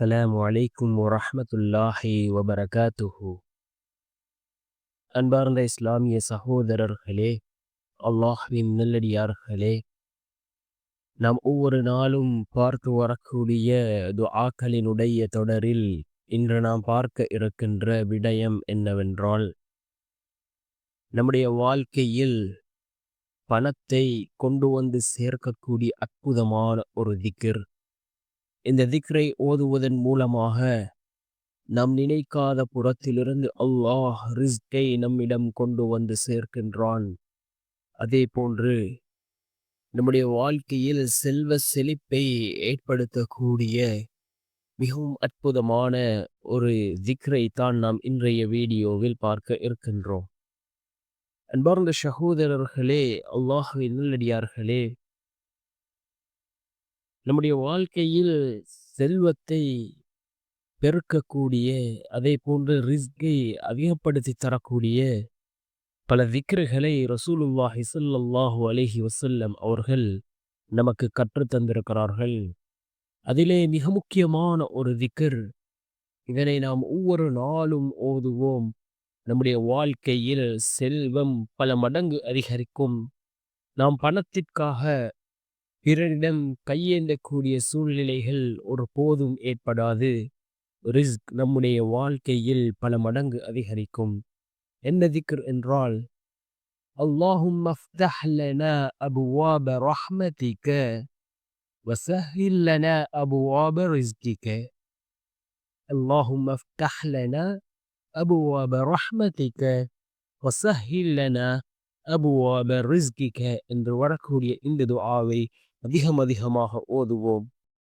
السلام عليكم ورحمة الله وبركاته. அன்பார்ந்த இஸ்லாமிய சகோதரர்களே, அல்லாஹ்வின் நல்லடியார்களே, நாம் ஒவ்வொரு நாளும் பார்த்து வரக்கூடிய துஆக்களினுடைய தொடரில் இன்று நாம் பார்க்க இருக்கின்ற விடயம் என்னவென்றால், நம்முடைய வாழ்க்கையில் பணத்தை கொண்டு வந்து சேர்க்கக்கூடிய அற்புதமான ஒரு திக்ர். இந்த திக்ரை ஓதுவதன் மூலமாக நாம் நினைக்காத புறத்திலிருந்து அல்லாஹ் ரிஸ்கை நம்மிடம் கொண்டு வந்து சேர்க்கின்றான். அதே போன்று நம்முடைய வாழ்க்கையில் செல்வ செழிப்பை ஏற்படுத்தக்கூடிய மிகவும் அற்புதமான ஒரு திக்ரை தான் நாம் இன்றைய வீடியோவில் பார்க்க இருக்கின்றோம். அன்பார்ந்த சகோதரர்களே, அல்லாஹ்வின் நல்லடியார்களே, நம்முடைய வாழ்க்கையில் செல்வத்தை பெருக்கக்கூடிய, அதே போன்று ரிஸ்கை அதிகப்படுத்தி தரக்கூடிய பல திக்ருகளை ரசூலுல்லாஹி ஸல்லல்லாஹு அலைஹி வஸல்லம் அவர்கள் நமக்கு கற்றுத் தந்திருக்கிறார்கள். அதிலே மிக முக்கியமான ஒரு திக்ர், இதனை நாம் ஒவ்வொரு நாளும் ஓதுவோம். நம்முடைய வாழ்க்கையில் செல்வம் பல மடங்கு அதிகரிக்கும். நாம் பணத்திற்காக பிறரிடம் கையேந்தக்கூடிய சூழ்நிலைகள் ஒரு போதும் ஏற்படாது. ரிஸ்க் நம்முடைய வாழ்க்கையில் பல மடங்கு அதிகரிக்கும். என்ன திக்ர் என்றால், அல்லாஹும்ம ஃப்தஹ் லனா அபுவாப ரஹ்மதிக வஸஹ்ஹில் லனா அபுவாப ரிஸ்கிக. அல்லாஹும்ம ஃப்தஹ் லனா அபுவாப ரஹ்மதிக வஸஹ்ஹில் லனா அபுவாப ரிஸ்கிக என்று வரக்கூடிய இந்த துஆவை அதிகமாக ஓதுவோம்.